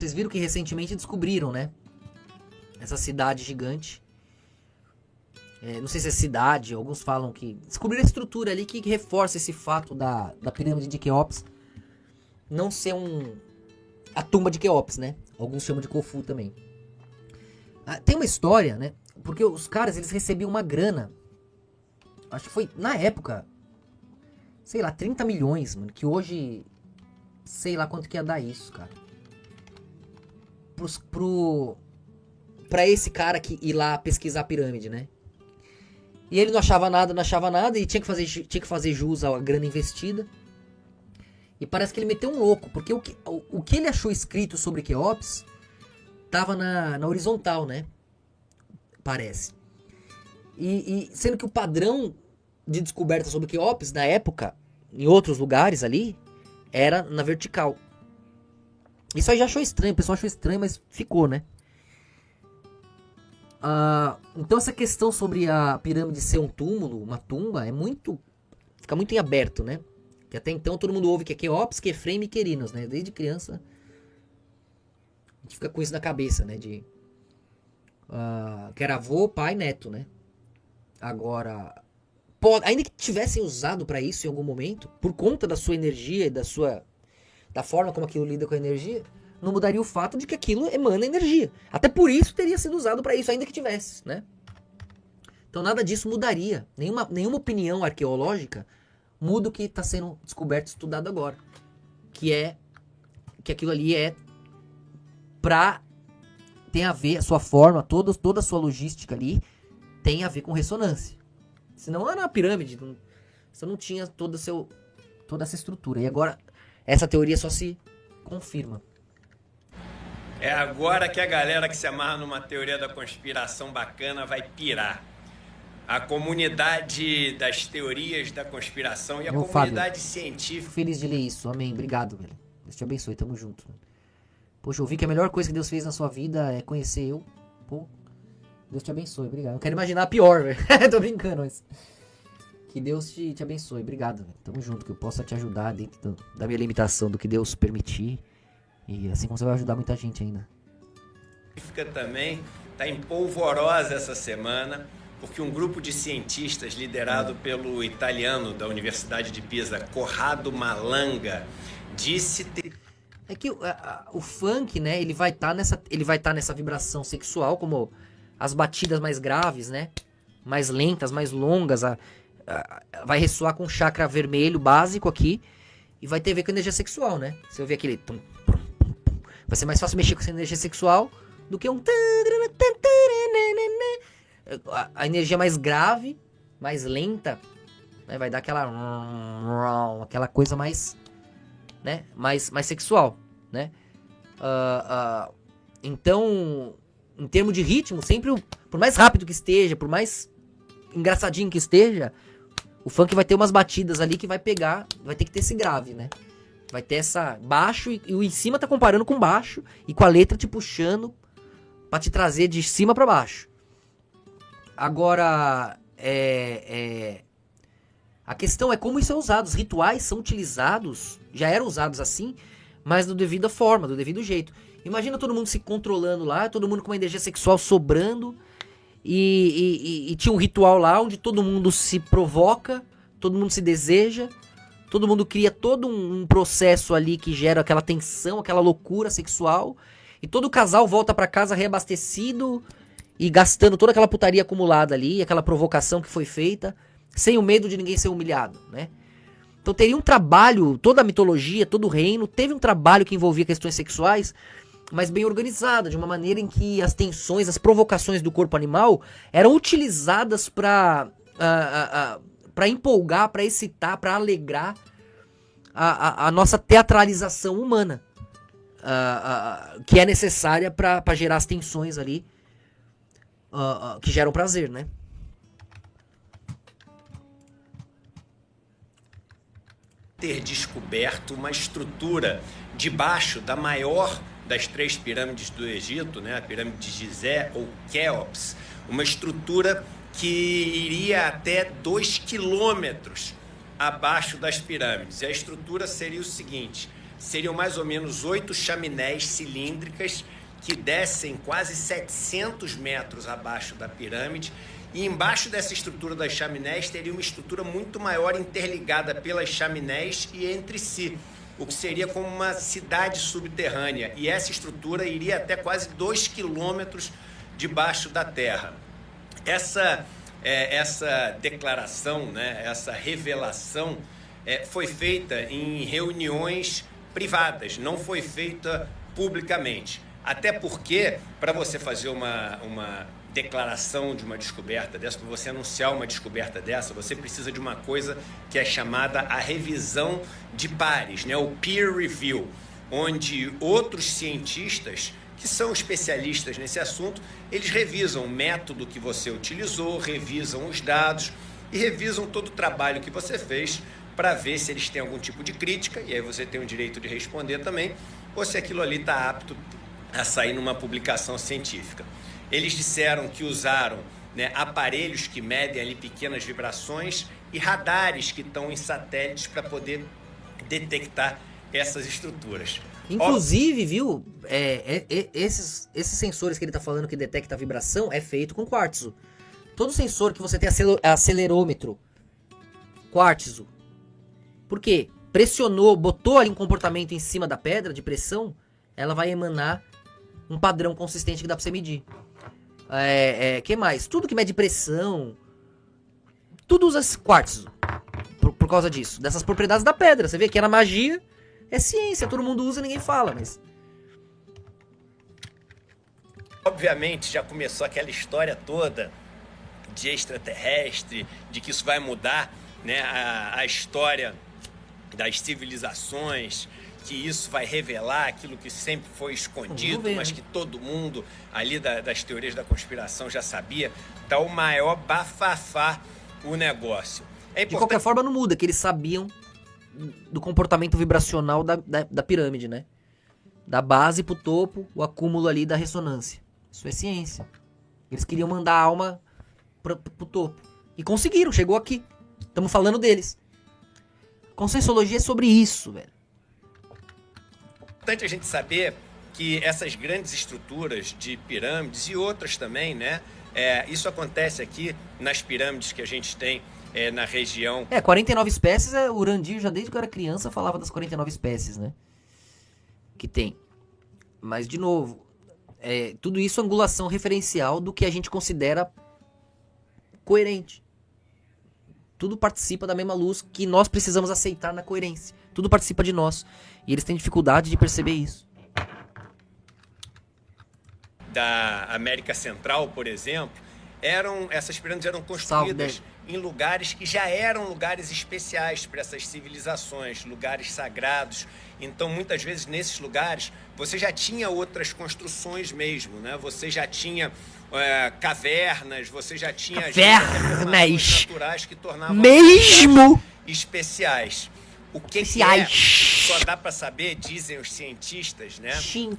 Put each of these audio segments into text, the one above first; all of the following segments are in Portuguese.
Vocês viram que recentemente descobriram, né? Essa cidade gigante. Não sei se é cidade, alguns falam que... Descobriram a estrutura ali que reforça esse fato da pirâmide de Quéops não ser a tumba de Quéops, né? Alguns chamam de Khufu também. Tem uma história, né? Porque os caras, eles recebiam uma grana. Acho que foi, na época, sei lá, 30 milhões, mano. Que hoje, sei lá quanto que ia dar isso, cara. Pra esse cara que ir lá pesquisar a pirâmide, né? E ele não achava nada e tinha que fazer jus à grana investida. E parece que ele meteu um louco, porque o que ele achou escrito sobre Quéops tava na horizontal, né? Parece. E sendo que o padrão de descoberta sobre Quéops, na época, em outros lugares ali, era na vertical. Isso aí já achou estranho, o pessoal achou estranho, mas ficou, né? Então essa questão sobre a pirâmide ser um túmulo, uma tumba, fica muito em aberto, né? Que até então todo mundo ouve que é Quéops, Quefreme e Querinos, né? Desde criança a gente fica com isso na cabeça, né? Que era avô, pai, neto, né? Agora, ainda que tivessem usado para isso em algum momento, por conta da sua energia e da forma como aquilo lida com a energia, não mudaria o fato de que aquilo emana energia. Até por isso teria sido usado para isso, ainda que tivesse, né? Então nada disso mudaria. Nenhuma opinião arqueológica muda o que está sendo descoberto e estudado agora. Que aquilo ali tem a ver, a sua forma, toda a sua logística ali tem a ver com ressonância. Senão era uma pirâmide, você não tinha toda essa estrutura. E agora essa teoria só se confirma. É agora que a galera que se amarra numa teoria da conspiração bacana vai pirar. A comunidade das teorias da conspiração e a comunidade Fábio, científica... Fico feliz de ler isso, amém, obrigado, velho. Deus te abençoe, tamo junto. Poxa, eu vi que a melhor coisa que Deus fez na sua vida é conhecer eu. Pô, Deus te abençoe, obrigado. Eu quero imaginar a pior, velho. Tô brincando, mas... Que Deus te abençoe, obrigado, velho. Tamo junto, que eu possa te ajudar dentro da minha limitação, do que Deus permitir. E assim como você vai ajudar muita gente ainda. Também tá em polvorosa essa semana, porque um grupo de cientistas liderado pelo italiano da Universidade de Pisa, Corrado Malanga, disse ter... É que o funk, né, ele vai estar nessa vibração sexual, como as batidas mais graves, né, mais lentas, mais longas, vai ressoar com o chakra vermelho básico aqui, e vai ter a ver com energia sexual, né? Se eu ver aquele... Vai ser mais fácil mexer com essa energia sexual do que a energia mais grave, mais lenta, né? Vai dar aquela coisa mais, né? mais sexual, né? Então, em termos de ritmo, sempre, por mais rápido que esteja, por mais engraçadinho que esteja, o funk vai ter umas batidas ali que vai ter que ter esse grave, né? Vai ter essa baixo e o em cima tá comparando com baixo e com a letra te puxando pra te trazer de cima pra baixo. Agora, a questão é como isso é usado. Os rituais são utilizados, já eram usados assim, mas da devida forma, do devido jeito. Imagina todo mundo se controlando lá, todo mundo com uma energia sexual sobrando e tinha um ritual lá onde todo mundo se provoca, todo mundo se deseja. Todo mundo cria todo um processo ali que gera aquela tensão, aquela loucura sexual. E todo casal volta pra casa reabastecido e gastando toda aquela putaria acumulada ali, aquela provocação que foi feita, sem o medo de ninguém ser humilhado, né? Então teria um trabalho, toda a mitologia, todo o reino, teve um trabalho que envolvia questões sexuais, mas bem organizado, de uma maneira em que as tensões, as provocações do corpo animal eram utilizadas pra empolgar, pra excitar, pra alegrar a nossa teatralização humana, que é necessária pra gerar as tensões ali, que geram prazer, né? Ter descoberto uma estrutura debaixo da maior das 3 pirâmides do Egito, né? A pirâmide de Gizé ou Quéops, uma estrutura que iria até 2 quilômetros abaixo das pirâmides. E a estrutura seria o seguinte: seriam mais ou menos 8 chaminés cilíndricas que descem quase 700 metros abaixo da pirâmide. E embaixo dessa estrutura das chaminés teria uma estrutura muito maior interligada pelas chaminés e entre si, o que seria como uma cidade subterrânea. E essa estrutura iria até quase 2 quilômetros debaixo da terra. Essa declaração, né, essa revelação foi feita em reuniões privadas, não foi feita publicamente. Até porque, para você fazer uma declaração de uma descoberta dessa, para você anunciar uma descoberta dessa, você precisa de uma coisa que é chamada a revisão de pares, né? O peer review, onde outros cientistas que são especialistas nesse assunto, eles revisam o método que você utilizou, revisam os dados e revisam todo o trabalho que você fez para ver se eles têm algum tipo de crítica, e aí você tem o direito de responder também, ou se aquilo ali está apto a sair numa publicação científica. Eles disseram que usaram, né, aparelhos que medem ali pequenas vibrações e radares que estão em satélites para poder detectar essas estruturas. Inclusive, viu, esses sensores que ele está falando que detecta a vibração é feito com quartzo. Todo sensor que você tem acelerômetro, quartzo. Por quê? Pressionou, botou ali um comportamento em cima da pedra de pressão, ela vai emanar um padrão consistente que dá para você medir. Que mais? Tudo que mede pressão, tudo usa quartzo por causa disso, dessas propriedades da pedra. Você vê que era magia, é ciência, todo mundo usa e ninguém fala, mas... Obviamente já começou aquela história toda de extraterrestre, de que isso vai mudar, né, a história das civilizações, que isso vai revelar aquilo que sempre foi escondido, mas que todo mundo ali das teorias da conspiração já sabia. Tá o maior bafafá o negócio. De qualquer forma não muda, que eles sabiam do comportamento vibracional da pirâmide, né? Da base pro topo, o acúmulo ali da ressonância. Isso é ciência. Eles queriam mandar a alma pro topo. E conseguiram, chegou aqui. Estamos falando deles. Conscienciologia é sobre isso, velho. É importante a gente saber que essas grandes estruturas de pirâmides e outras também, né? Isso acontece aqui nas pirâmides que a gente tem na região. 49 espécies, o Urandir já desde que eu era criança falava das 49 espécies, né? Que tem. Mas, de novo, tudo isso é angulação referencial do que a gente considera coerente. Tudo participa da mesma luz que nós precisamos aceitar na coerência. Tudo participa de nós. E eles têm dificuldade de perceber isso. Da América Central, por exemplo, essas pirâmides eram construídas em lugares que já eram lugares especiais para essas civilizações, lugares sagrados. Então, muitas vezes, nesses lugares, você já tinha outras construções mesmo, né? Você já tinha cavernas, você já tinha cavernas naturais que tornavam mesmo especiais. O que só dá pra saber, dizem os cientistas, né?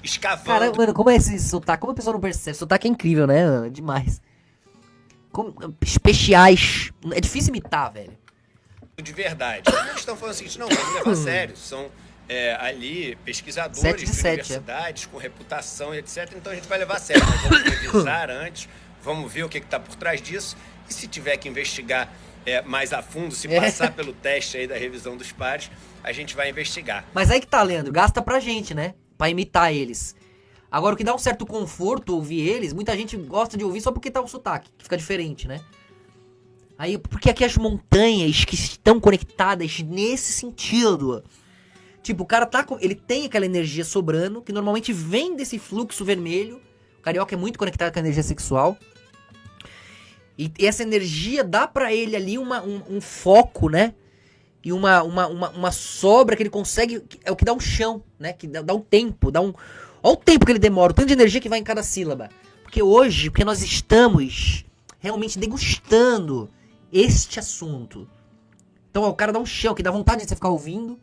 Escavando. Caramba, mano, como é esse sotaque? Como a pessoa não percebe? Sotaque é incrível, né? Demais. Especiais. É difícil imitar, velho. De verdade. Eles estão falando o seguinte, não, vamos levar a sério. São ali pesquisadores de universidades com reputação e etc. Então a gente vai levar a sério. Nós vamos revisar antes, vamos ver o que está por trás disso. E se tiver que investigar mais a fundo, se passar pelo teste aí da revisão dos pares, a gente vai investigar. Mas aí que tá, Leandro, gasta pra gente, né? Pra imitar eles. Agora, o que dá um certo conforto ouvir eles, muita gente gosta de ouvir só porque tá um sotaque, que fica diferente, né? Aí, porque aqui as montanhas que estão conectadas nesse sentido. Tipo, o cara ele tem aquela energia sobrando, que normalmente vem desse fluxo vermelho. O carioca é muito conectado com a energia sexual. E essa energia dá pra ele ali um foco, né? E uma sobra que ele consegue, é o que dá um chão, né? Que dá um tempo, olha o tempo que ele demora, o tanto de energia que vai em cada sílaba. Porque hoje, porque nós estamos realmente degustando este assunto. Então, o cara dá um chão, que dá vontade de você ficar ouvindo,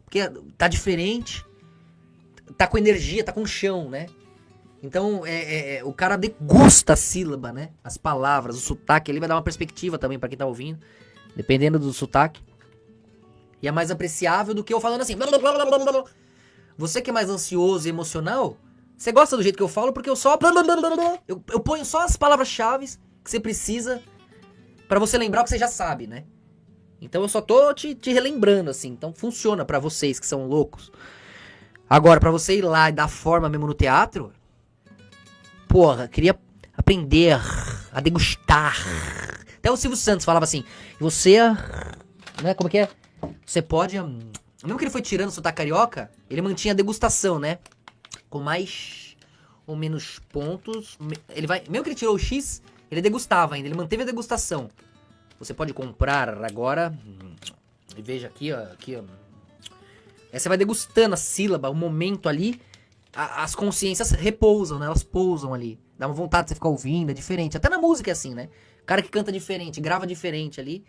porque tá diferente, tá com energia, tá com chão, né? Então, o cara degusta a sílaba, né? As palavras, o sotaque, ele vai dar uma perspectiva também pra quem tá ouvindo, dependendo do sotaque. E é mais apreciável do que eu falando assim, blá, blá, blá, blá, blá, blá. Você que é mais ansioso e emocional, você gosta do jeito que eu falo porque eu só... Eu ponho só as palavras-chave que você precisa pra você lembrar o que você já sabe, né? Então eu só tô te relembrando, assim. Então funciona pra vocês que são loucos. Agora, pra você ir lá e dar forma mesmo no teatro... Porra, queria aprender a degustar. Até o Silvio Santos falava assim... Você... Né, como é que é? Você pode... Mesmo que ele foi tirando o sotaque carioca, ele mantinha a degustação, né? Com mais ou menos pontos. Ele vai, mesmo que ele tirou o X, ele degustava ainda. Ele manteve a degustação. Você pode comprar agora. E veja aqui, ó. Aqui, ó. Aí você vai degustando a sílaba, o momento ali. As consciências repousam, né? Elas pousam ali. Dá uma vontade de você ficar ouvindo, é diferente. Até na música é assim, né? O cara que canta diferente, grava diferente ali.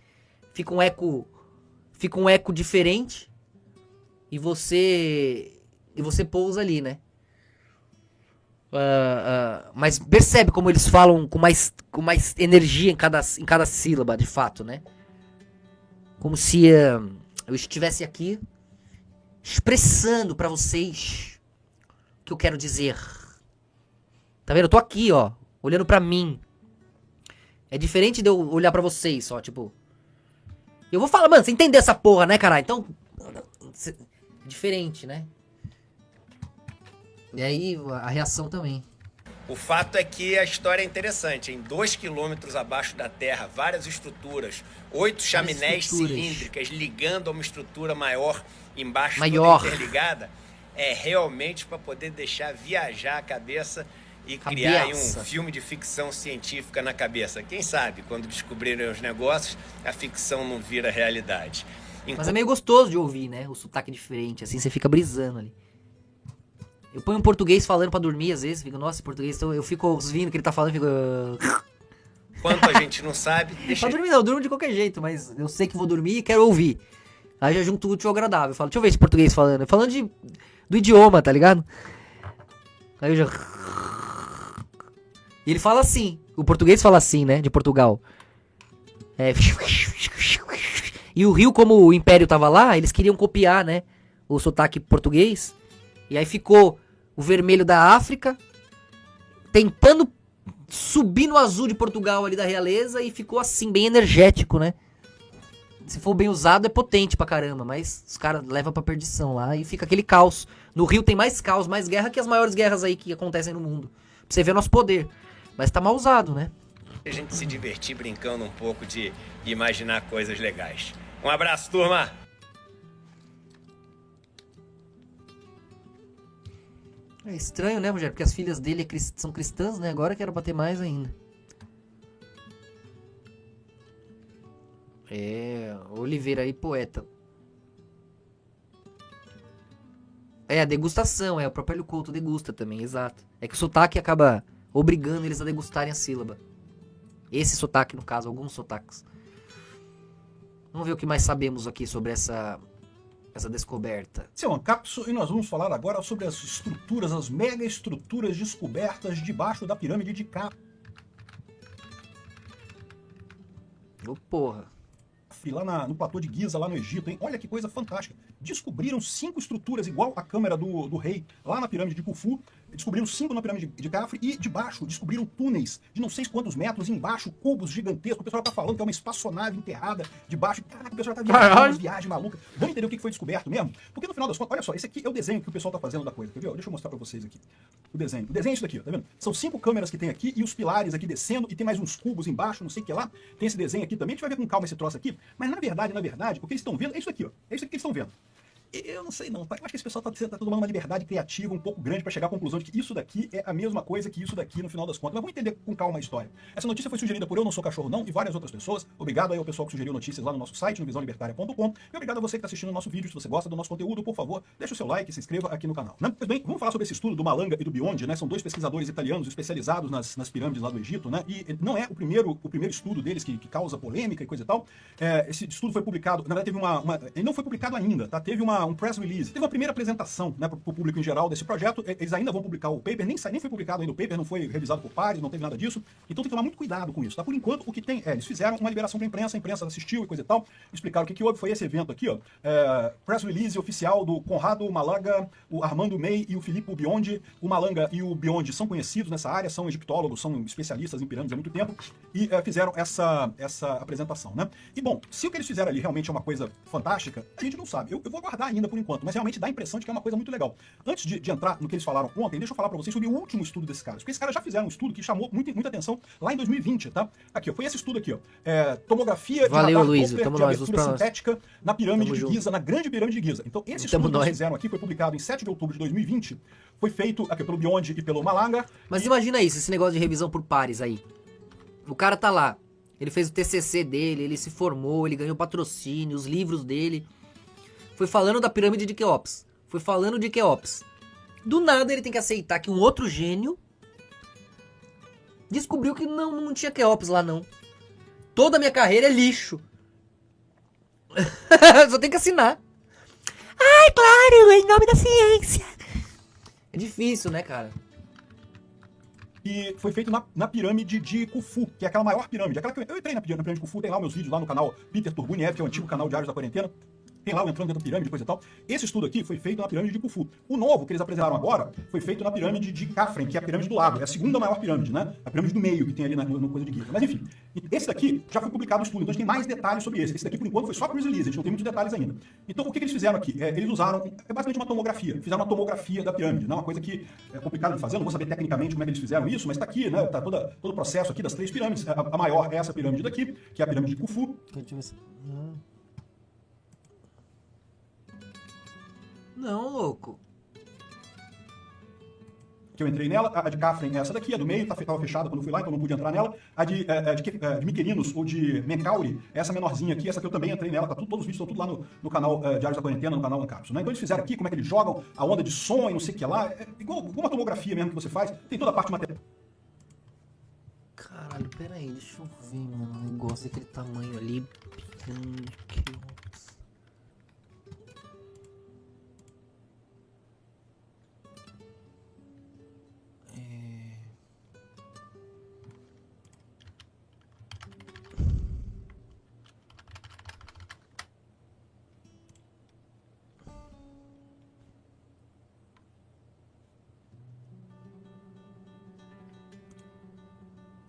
Fica um eco diferente. E você pousa ali, né? Mas percebe como eles falam com mais energia em cada sílaba, de fato, né? Como se eu estivesse aqui expressando pra vocês o que eu quero dizer. Tá vendo? Eu tô aqui, ó, olhando pra mim. É diferente de eu olhar pra vocês, só, tipo... Eu vou falar, mano, você entendeu essa porra, né, caralho? Então... Diferente, né? E aí, a reação também. O fato é que a história é interessante. Em 2 quilômetros abaixo da terra, várias estruturas, 8 chaminés cilíndricas ligando a uma estrutura maior embaixo, toda interligada, é realmente para poder deixar viajar a cabeça e criar aí um filme de ficção científica na cabeça. Quem sabe, quando descobrirem os negócios, a ficção não vira realidade. Mas é meio gostoso de ouvir, né? O sotaque diferente, assim, você fica brisando ali. Eu ponho um português falando pra dormir, às vezes, fico, nossa, português, então eu fico ouvindo o que ele tá falando, fico... Quanto a gente não sabe, deixa... Pra dormir não, eu durmo de qualquer jeito, mas eu sei que vou dormir e quero ouvir. Aí já junto o útil ao agradável, eu falo, deixa eu ver esse português falando, falando do idioma, tá ligado? Aí eu já... E ele fala assim, o português fala assim, né, de Portugal. É... E o Rio, como o Império tava lá, eles queriam copiar, né, o sotaque português. E aí ficou o vermelho da África, tentando subir no azul de Portugal ali da realeza, e ficou assim, bem energético, né. Se for bem usado, é potente pra caramba, mas os caras levam pra perdição lá e fica aquele caos. No Rio tem mais caos, mais guerra que as maiores guerras aí que acontecem no mundo. Pra você ver nosso poder. Mas tá mal usado, né. A gente se divertir brincando um pouco de imaginar coisas legais. Um abraço, turma! É estranho, né, Rogério? Porque as filhas dele são cristãs, né? Agora quero bater mais ainda. É, Oliveira aí, poeta. É, a degustação, o próprio Hélio Couto degusta também, exato. É que o sotaque acaba obrigando eles a degustarem a sílaba. Esse sotaque, no caso, alguns sotaques. Vamos ver o que mais sabemos aqui sobre essa descoberta. Esse é um Ancapso e nós vamos falar agora sobre as estruturas, as mega estruturas descobertas debaixo da pirâmide de Khafre. Ô, porra. Lá no platô de Giza, lá no Egito, hein? Olha que coisa fantástica. Descobriram 5 estruturas igual a câmara do rei lá na pirâmide de Khufu. Descobriram 5 na pirâmide de Khafre e debaixo descobriram túneis de não sei quantos metros, embaixo cubos gigantescos. O pessoal tá falando que é uma espaçonave enterrada debaixo. Caraca, o pessoal tá viajando, umas viagens malucas. Vamos entender o que foi descoberto mesmo? Porque no final das contas, olha só, esse aqui é o desenho que o pessoal tá fazendo da coisa, quer ver? Deixa eu mostrar pra vocês aqui. O desenho é isso daqui, ó, tá vendo? São 5 câmeras que tem aqui e os pilares aqui descendo e tem mais uns cubos embaixo, não sei o que lá. Tem esse desenho aqui também, a gente vai ver com calma esse troço aqui. Mas na verdade, o que eles estão vendo é isso aqui, ó. É isso aqui que eles estão vendo. Eu não sei não, eu acho que esse pessoal tá tomando uma liberdade criativa um pouco grande para chegar à conclusão de que isso daqui é a mesma coisa que isso daqui no final das contas. Mas vamos entender com calma a história. Essa notícia foi sugerida por Eu Não Sou Cachorro Não e várias outras pessoas. Obrigado aí ao pessoal que sugeriu notícias lá no nosso site, no visãolibertaria.com. E obrigado a você que está assistindo o nosso vídeo. Se você gosta do nosso conteúdo, por favor, deixa o seu like e se inscreva aqui no canal. Né? Pois bem, vamos falar sobre esse estudo do Malanga e do Biondi, né? São 2 pesquisadores italianos especializados nas pirâmides lá do Egito, né? E não é o primeiro estudo deles que causa polêmica e coisa e tal. Esse estudo foi publicado, na verdade teve ele não foi publicado ainda, tá? Teve um press release, teve uma primeira apresentação, né, para o público em geral desse projeto. Eles ainda vão publicar o paper, nem foi publicado ainda o paper, não foi revisado por pares, não teve nada disso. Então tem que tomar muito cuidado com isso, tá? Por enquanto, o que tem eles fizeram uma liberação para a imprensa assistiu e coisa e tal, explicaram o que houve, foi esse evento aqui, ó, press release oficial do Conrado Malanga, o Armando May e o Filipe Biondi. O Malanga e o Biondi são conhecidos nessa área, são egiptólogos, são especialistas em pirâmides há muito tempo, e fizeram essa apresentação, né? E bom, se o que eles fizeram ali realmente é uma coisa fantástica, a gente não sabe. Eu vou aguardar ainda por enquanto, mas realmente dá a impressão de que é uma coisa muito legal. Antes de entrar no que eles falaram ontem, deixa eu falar pra vocês sobre o último estudo desses caras, porque esses caras já fizeram um estudo que chamou muita atenção lá em 2020, tá? Aqui, ó, foi esse estudo aqui, ó. Tomografia de radar Doppler de abertura sintética na pirâmide de Giza, na grande pirâmide de Giza. Então, esse estudo que eles fizeram aqui foi publicado em 7 de outubro de 2020, foi feito aqui pelo Biondi e pelo Malanga. Mas imagina isso, esse negócio de revisão por pares aí. O cara tá lá, ele fez o TCC dele, ele se formou, ele ganhou patrocínio, os livros dele. Foi falando da pirâmide de Quéops. Foi falando de Quéops. Do nada ele tem que aceitar que um outro gênio descobriu que não tinha Quéops lá, não. Toda a minha carreira é lixo. Só tem que assinar. Ai, claro, em nome da ciência. É difícil, né, cara? E foi feito na pirâmide de Khufu, que é aquela maior pirâmide. Aquela que eu entrei na pirâmide de Khufu, tem lá meus vídeos lá no canal Peter Turguniev, que é o antigo canal Diários da Quarentena. Tem lá, entrando dentro da pirâmide, coisa e tal. Esse estudo aqui foi feito na pirâmide de Khufu. O novo, que eles apresentaram agora, foi feito na pirâmide de Khafren, que é a pirâmide do lado. É a segunda maior pirâmide, né? A pirâmide do meio, que tem ali no coisa de Giza. Mas enfim, esse daqui já foi publicado no estudo, então a gente tem mais detalhes sobre esse. Esse daqui, por enquanto, foi só press release, a gente não tem muitos detalhes ainda. Então, o que eles fizeram aqui? Eles usaram, basicamente uma tomografia. Fizeram uma tomografia da pirâmide, né? Uma coisa que é complicada de fazer, eu não vou saber tecnicamente como é que eles fizeram isso, mas tá aqui, né? Tá todo o processo aqui das 3 pirâmides. A maior é essa pirâmide daqui, que é a pirâmide de Khufu. Deixa eu ver se... Não, louco. Que eu entrei nela, a de Khafren é essa daqui, a do meio estava fechada quando eu fui lá, então não pude entrar nela. A de Mycerinus ou de Menkauri, essa menorzinha aqui, essa que eu também entrei nela, todos os vídeos estão tudo lá no canal Diários da Quarentena, no canal Ancapsul, né? Então eles fizeram aqui como é que eles jogam a onda de som e não sei o que lá, igual uma tomografia mesmo que você faz, tem toda a parte material. Caralho, pera aí, deixa eu ver, mano, um negócio daquele tamanho ali.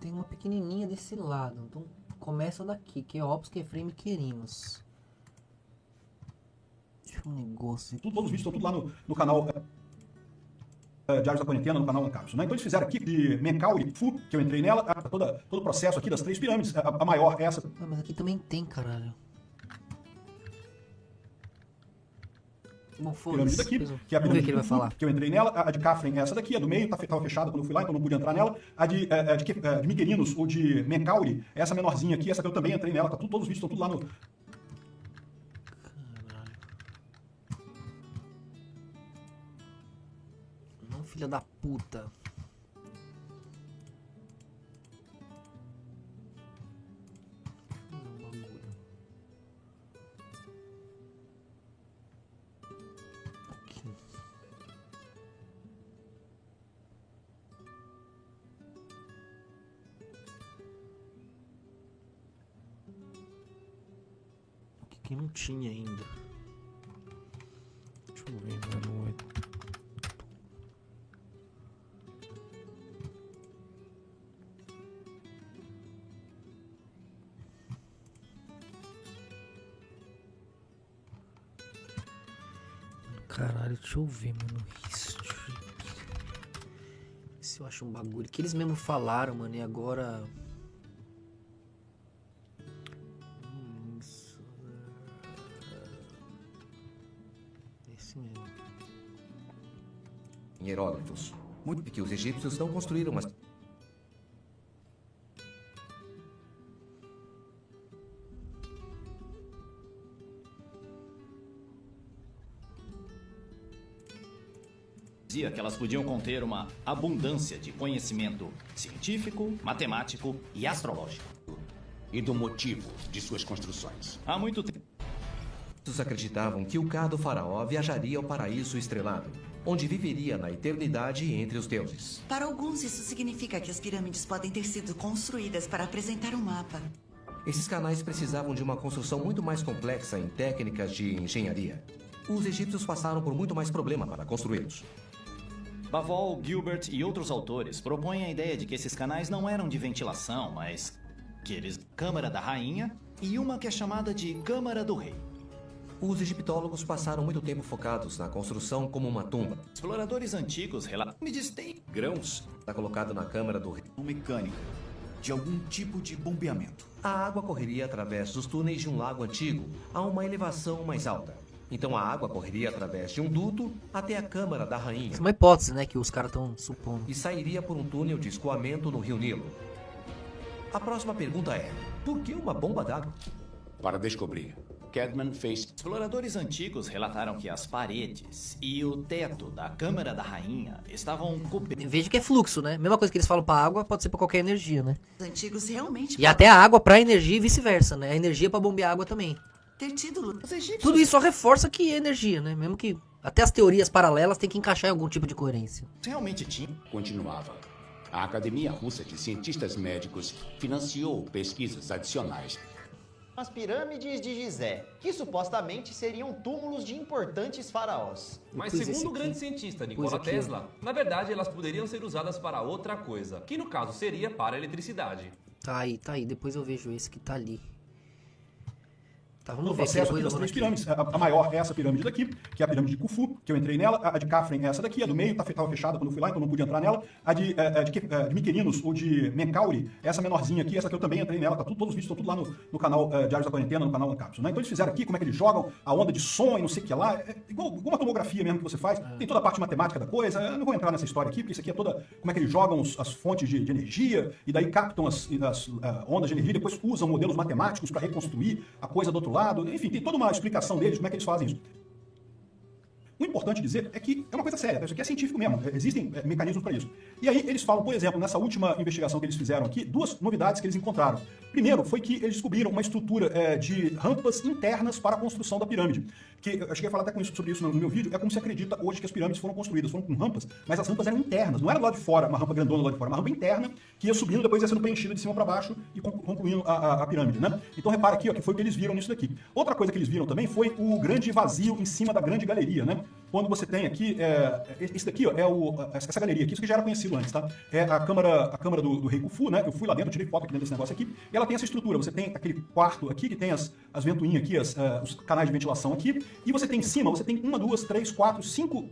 Tem uma pequenininha desse lado, então começa daqui, Quéops, Khafren, Mycerinus. Deixa eu ver um negócio aqui. Todos os vídeos estão tudo lá no canal Diários da Quarentena, no canal Ancapsul, né? Então eles fizeram aqui de Menkauri, Khufu, que eu entrei nela, todo o processo aqui das 3 pirâmides, a maior é essa. Ah, mas aqui também tem, caralho. Bom, pirâmide daqui, que é a pirâmide que ele vai falar. Que eu entrei nela, a de Khafren é essa daqui, a do meio estava fechada quando eu fui lá, então não pude entrar nela. A de Mycerinus ou de Menkauri, essa menorzinha aqui, essa que eu também entrei nela, todos os vídeos estão tudo lá no... Caralho. Não, filha da puta. Que não tinha ainda. Deixa eu ver, 08. Caralho, deixa eu ver, mano. History. Se eu acho um bagulho que eles mesmo falaram, mano, e agora. Em hieróglifos. Muito que os egípcios não construíram, mas... Dizia que elas podiam conter uma abundância de conhecimento científico, matemático e astrológico. E do motivo de suas construções. Há muito tempo. Muitos acreditavam que o gado faraó viajaria ao paraíso estrelado, onde viveria na eternidade entre os deuses. Para alguns, isso significa que as pirâmides podem ter sido construídas para apresentar um mapa. Esses canais precisavam de uma construção muito mais complexa em técnicas de engenharia. Os egípcios passaram por muito mais problema para construí-los. Bavol, Gilbert e outros autores propõem a ideia de que esses canais não eram de ventilação, mas que eles... Câmara da Rainha e uma que é chamada de Câmara do Rei. Os egiptólogos passaram muito tempo focados na construção como uma tumba. Exploradores antigos relatam... Me diz, tem Grãos está colocado na câmara do rei. Mecânica, de algum tipo de bombeamento. A água correria através dos túneis de um lago antigo, a uma elevação mais alta. Então a água correria através de um duto até a câmara da rainha. Isso é uma hipótese, né, que os caras estão supondo. E sairia por um túnel de escoamento no rio Nilo. A próxima pergunta é: por que uma bomba d'água? Para descobrir, Cadman fez... Exploradores antigos relataram que as paredes e o teto da Câmara da Rainha estavam cobertos. Veja que é fluxo, né? Mesma coisa que eles falam pra água, pode ser pra qualquer energia, né? Os antigos realmente E até a água pra energia e vice-versa, né? A energia pra bombear água também. ter tido... Os egípcios Tudo isso só reforça que é energia, né? Mesmo que até as teorias paralelas tem que encaixar em algum tipo de coerência. realmente tinham. Continuava. A Academia Russa de Cientistas Médicos financiou pesquisas adicionais. As pirâmides de Gizé, que supostamente seriam túmulos de importantes faraós. Mas Pois esse segundo o aqui. grande cientista Pois Nikola aqui, ó. Tesla, na verdade elas poderiam ser usadas para outra coisa, que no caso seria para a eletricidade. Tá aí. Depois eu vejo esse que tá ali. Tá, No vamos ver aqui. processo aqui Depois eu das vou três aqui. pirâmides, a maior é essa pirâmide daqui, que é a pirâmide de Khufu, que eu entrei nela. A de Khafren é essa daqui, a do meio estava fechada quando eu fui lá, então não pude entrar nela. A de Mykonos ou de Menkaure, essa menorzinha aqui, essa que eu também entrei nela. Tá todos os vídeos estão tudo lá no canal Diários da Quarentena, no canal Ancapsul, né? Então eles fizeram aqui como é que eles jogam, a onda de som e não sei o que lá. É igual uma tomografia mesmo que você faz. Tem toda a parte matemática da coisa. Eu não vou entrar nessa história aqui, porque isso aqui é toda como é que eles jogam as fontes de energia e daí captam as ondas de energia e depois usam modelos matemáticos para reconstruir a coisa do outro lado. Enfim, tem toda uma explicação deles, como é que eles fazem isso. O importante dizer é que é uma coisa séria, isso aqui é científico mesmo, existem mecanismos para isso. E aí eles falam, por exemplo, nessa última investigação que eles fizeram aqui, duas novidades que eles encontraram. Primeiro, foi que eles descobriram uma estrutura de rampas internas para a construção da pirâmide. Que eu cheguei a falar até sobre isso no meu vídeo, é como se acredita hoje que as pirâmides foram construídas, foram com rampas, mas as rampas eram internas, não era do lado de fora, uma rampa grandona do lado de fora, uma rampa interna que ia subindo, depois ia sendo preenchida de cima para baixo e concluindo a pirâmide, né? Então repara aqui, ó, que foi o que eles viram nisso daqui. Outra coisa que eles viram também foi o grande vazio em cima da grande galeria, né? Quando você tem aqui, esse daqui, ó, essa galeria aqui, isso que já era conhecido antes, tá? É a câmara do rei Khufu, né? Eu fui lá dentro, tirei foto aqui dentro desse negócio aqui, e ela tem essa estrutura, você tem aquele quarto aqui, que tem as ventoinhas aqui, os canais de ventilação aqui, e você tem em cima, você tem 1, 2, 3, 4, 5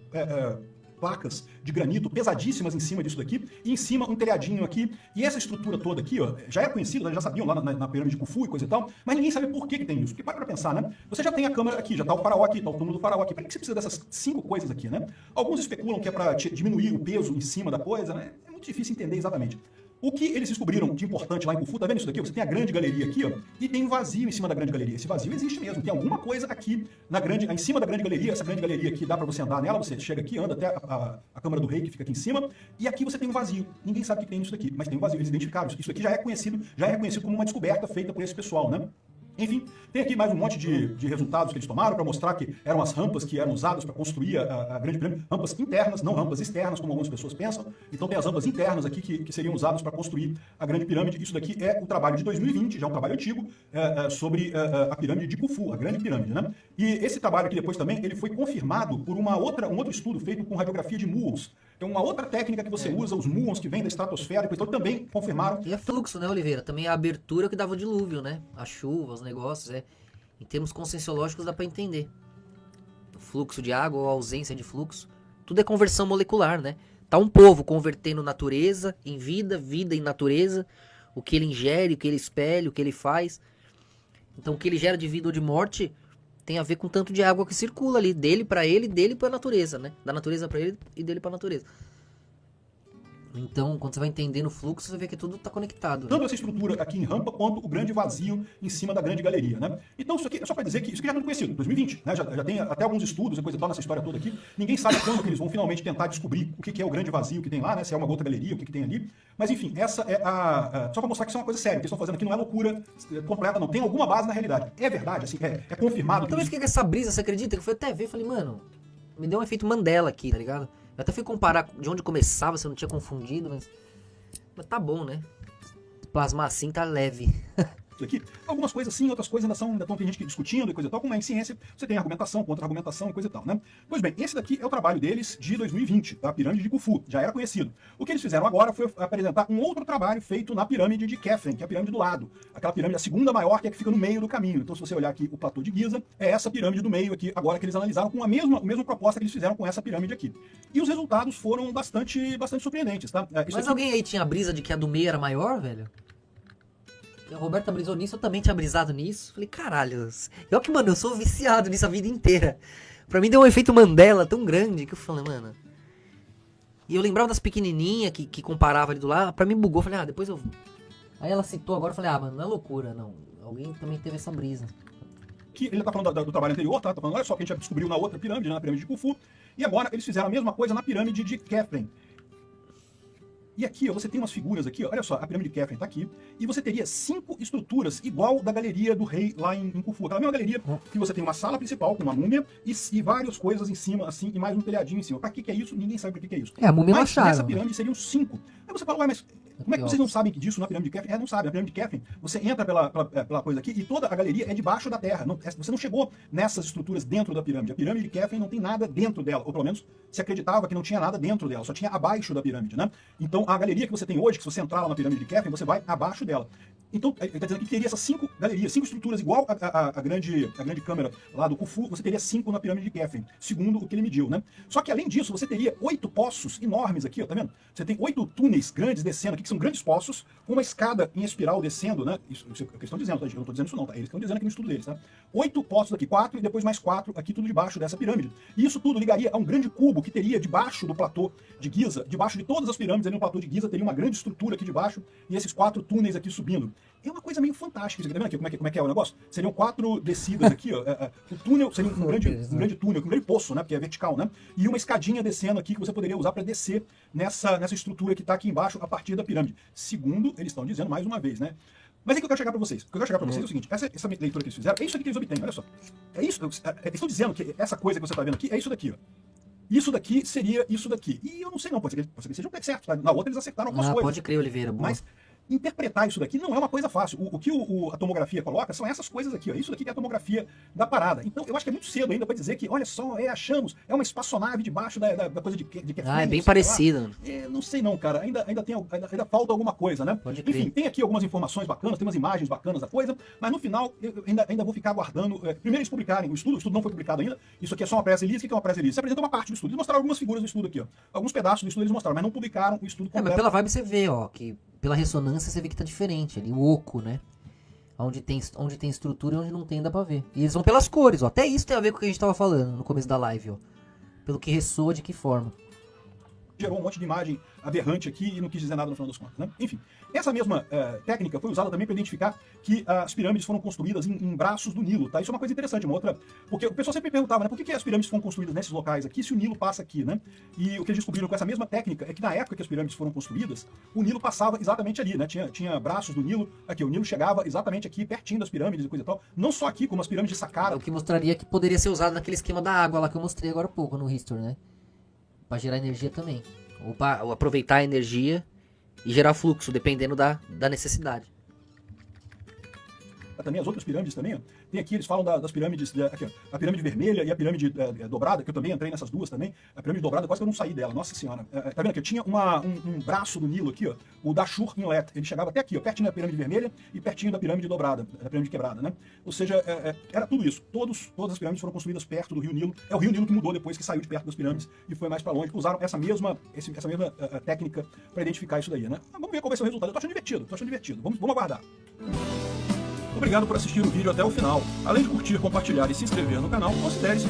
placas de granito pesadíssimas em cima disso daqui, e em cima um telhadinho aqui, e essa estrutura toda aqui, ó, já é conhecida, já sabiam lá na pirâmide de Khufu e coisa e tal, mas ninguém sabe por que tem isso, porque para pra pensar, né? Você já tem a câmara aqui, já tá o faraó aqui, tá o túmulo do faraó aqui, para que você precisa dessas 5 coisas aqui, né? Alguns especulam que é para diminuir o peso em cima da coisa, né? É muito difícil entender exatamente. O que eles descobriram de importante lá em Khufu, tá vendo isso daqui? Você tem a grande galeria aqui, ó, e tem um vazio em cima da grande galeria. Esse vazio existe mesmo, tem alguma coisa aqui em cima da grande galeria. Essa grande galeria aqui dá para você andar nela, você chega aqui, anda até a câmara do rei que fica aqui em cima, e aqui você tem um vazio. Ninguém sabe o que tem nisso daqui, mas tem um vazio, eles identificaram isso. Isso aqui já é reconhecido como uma descoberta feita por esse pessoal, né? Enfim, tem aqui mais um monte de resultados que eles tomaram para mostrar que eram as rampas que eram usadas para construir a grande pirâmide. Rampas internas, não rampas externas, como algumas pessoas pensam. Então tem as rampas internas aqui que seriam usadas para construir a grande pirâmide. Isso daqui é o trabalho de 2020, já é um trabalho antigo, sobre a pirâmide de Khufu, a grande pirâmide, né? E esse trabalho aqui depois também, ele foi confirmado por um outro estudo feito com radiografia de muons. É uma outra técnica que você usa, os muons que vêm da estratosfera, então também confirmaram. E é fluxo, né, Oliveira? Também a abertura que dava o dilúvio, né? A chuva, os negócios, em termos conscienciológicos dá pra entender. O fluxo de água ou a ausência de fluxo. Tudo é conversão molecular, né? Tá um povo convertendo natureza em vida, vida em natureza. O que ele ingere, o que ele espelha, o que ele faz. Então o que ele gera de vida ou de morte tem a ver com o tanto de água que circula ali. Dele pra ele, dele pra natureza, né? Da natureza pra ele e dele pra natureza. Então, quando você vai entendendo o fluxo, você vê que tudo está conectado. Tanto essa estrutura aqui em rampa, quanto o grande vazio em cima da grande galeria, né? Então, isso aqui é só para dizer que isso aqui já é muito conhecido, 2020, né? Já tem até alguns estudos e coisa e tal nessa história toda aqui. Ninguém sabe quando que eles vão finalmente tentar descobrir o que é o grande vazio que tem lá, né? Se é uma outra galeria, o que tem ali. Mas, enfim, essa é só para mostrar que isso é uma coisa séria. O que eles estão fazendo aqui não é loucura completa, não. Tem alguma base na realidade. É verdade, assim, é confirmado. Então, mas o que é essa brisa, você acredita? Que eu fui até ver e falei, mano, me deu um efeito Mandela aqui, tá ligado? Eu até fui comparar de onde começava, se eu não tinha confundido, mas tá bom, né? Plasmar assim tá leve. Aqui, algumas coisas sim, outras coisas ainda tem gente discutindo e coisa e tal, como é em ciência, você tem argumentação, contra-argumentação e coisa e tal, né? Pois bem, esse daqui é o trabalho deles de 2020, da pirâmide de Khufu, já era conhecido. O que eles fizeram agora foi apresentar um outro trabalho feito na pirâmide de Kefren, que é a pirâmide do lado. Aquela pirâmide, a segunda maior, que é a que fica no meio do caminho. Então, se você olhar aqui o platô de Giza, é essa pirâmide do meio aqui, agora que eles analisaram com a mesma proposta que eles fizeram com essa pirâmide aqui. E os resultados foram bastante surpreendentes, tá? Mas aqui... alguém aí tinha a brisa de que a do meio era maior, velho? A Roberta brisou nisso, eu também tinha brisado nisso. Falei, caralho, mano, eu sou viciado nisso a vida inteira. Pra mim deu um efeito Mandela tão grande que eu falei, mano... E eu lembrava das pequenininhas que comparava ali do lado, pra mim bugou, falei, depois eu... Aí ela citou agora, eu falei, mano, não é loucura, não. Alguém também teve essa brisa. Que ele tá falando do trabalho anterior, tá? Tá falando, olha só, que a gente já descobriu na outra pirâmide, né, na pirâmide de Khufu. E agora eles fizeram a mesma coisa na pirâmide de Kefren. E aqui, ó, você tem umas figuras aqui, ó, olha só, a pirâmide de Kefren tá aqui, e você teria 5 estruturas igual da galeria do rei lá em Khufu. Aquela mesma galeria que você tem uma sala principal com uma múmia e várias coisas em cima, assim, e mais um telhadinho em cima. Pra que é isso? Ninguém sabe pra que é isso. A múmia mas acharam. Nessa pirâmide seriam 5. Aí você fala, ué, mas como é que vocês não sabem disso na pirâmide de Kefren? Não sabe. Na pirâmide de Kefren, você entra pela coisa aqui e toda a galeria é debaixo da terra. Você não chegou nessas estruturas dentro da pirâmide. A pirâmide de Kefren não tem nada dentro dela, ou pelo menos se acreditava que não tinha nada dentro dela, só tinha abaixo da pirâmide, né? Então a galeria que você tem hoje, que se você entrar lá na pirâmide de Kefren, você vai abaixo dela. Então, ele está dizendo que teria essas 5 galerias, 5 estruturas igual a grande câmera lá do Khufu, você teria 5 na pirâmide de Kefren, segundo o que ele mediu, né? Só que além disso, você teria 8 poços enormes aqui, ó, tá vendo? Você tem 8 túneis grandes descendo aqui, que são grandes poços, com uma escada em espiral descendo, né? Isso é o que eles estão dizendo, tá? Eu não estou dizendo isso não, tá? Eles estão dizendo aqui no estudo deles, tá? 8 poços aqui, 4 e depois mais 4 aqui, tudo debaixo dessa pirâmide. E isso tudo ligaria a um grande cubo que teria debaixo do platô de Giza, debaixo de todas as pirâmides ali no platô de Giza, teria uma grande estrutura aqui debaixo e esses 4 túneis aqui subindo. É uma coisa meio fantástica, isso aqui, tá vendo aqui como é que é o negócio? Seriam 4 descidas aqui, ó. O túnel seria um grande túnel, um grande poço, né? Porque é vertical, né? E uma escadinha descendo aqui que você poderia usar para descer nessa estrutura que está aqui embaixo a partir da pirâmide. Segundo, eles estão dizendo mais uma vez, né? Mas é que eu quero chegar para vocês. O que eu quero chegar para vocês é o seguinte: essa leitura que eles fizeram, é isso aqui que eles obtêm, olha só. É isso, eles estão dizendo que essa coisa que você está vendo aqui é isso daqui, ó. Isso daqui seria isso daqui. E eu não sei não, pode ser que seja certo. Tá? Na outra eles acertaram algumas coisas. Pode crer, Oliveira. Boa. Mas interpretar isso daqui não é uma coisa fácil. O que a tomografia coloca são essas coisas aqui, ó. Isso daqui que é a tomografia da parada. Então, eu acho que é muito cedo ainda para dizer que, olha só, achamos, é uma espaçonave debaixo da coisa de Kefren. É bem parecido. Não sei não, cara. Ainda falta alguma coisa, né? Pode crer. Enfim, tem aqui algumas informações bacanas, tem umas imagens bacanas da coisa, mas no final eu ainda vou ficar aguardando. Primeiro eles publicarem o estudo não foi publicado ainda. Isso aqui é só uma press release. O que é uma press release? Você apresenta uma parte do estudo. Eles mostraram algumas figuras do estudo aqui, ó. Alguns pedaços do estudo eles mostraram, mas não publicaram o estudo completo. Mas pela vibe você vê, ó, que pela ressonância você vê que tá diferente ali, o oco, né? Onde tem estrutura e onde não tem, dá pra ver. E eles vão pelas cores, ó. Até isso tem a ver com o que a gente tava falando no começo da live, ó. Pelo que ressoa, de que forma. Gerou um monte de imagem aberrante aqui e não quis dizer nada no final das contas, né? Enfim, essa mesma técnica foi usada também para identificar que as pirâmides foram construídas em braços do Nilo, tá? Isso é uma coisa interessante, uma outra... Porque o pessoal sempre perguntava, né? Por que as pirâmides foram construídas nesses locais aqui se o Nilo passa aqui, né? E o que eles descobriram com essa mesma técnica é que na época que as pirâmides foram construídas, o Nilo passava exatamente ali, né? Tinha braços do Nilo, aqui, o Nilo chegava exatamente aqui, pertinho das pirâmides e coisa e tal. Não só aqui, como as pirâmides de Saqqara. O que mostraria que poderia ser usado naquele esquema da água lá que eu mostrei agora há pouco no History, né? Pra gerar energia também. Ou aproveitar a energia e gerar fluxo, dependendo da necessidade. Também as outras pirâmides também, ó. Tem aqui, eles falam das pirâmides, aqui, ó, a pirâmide vermelha e a pirâmide dobrada, que eu também entrei nessas duas também. A pirâmide dobrada, quase que eu não saí dela, nossa senhora. Tá vendo aqui? Eu tinha um braço do Nilo aqui, ó, o Dashur Inlet. Ele chegava até aqui, ó, pertinho da pirâmide vermelha e pertinho da pirâmide dobrada, da pirâmide quebrada, né? Ou seja, era tudo isso. Todas as pirâmides foram construídas perto do rio Nilo. É o rio Nilo que mudou depois que saiu de perto das pirâmides e foi mais para longe. Usaram essa mesma técnica para identificar isso daí, né? Vamos ver qual vai ser o resultado. Eu tô achando divertido. Vamos aguardar. Obrigado por assistir o vídeo até o final. Além de curtir, compartilhar e se inscrever no canal, considere-se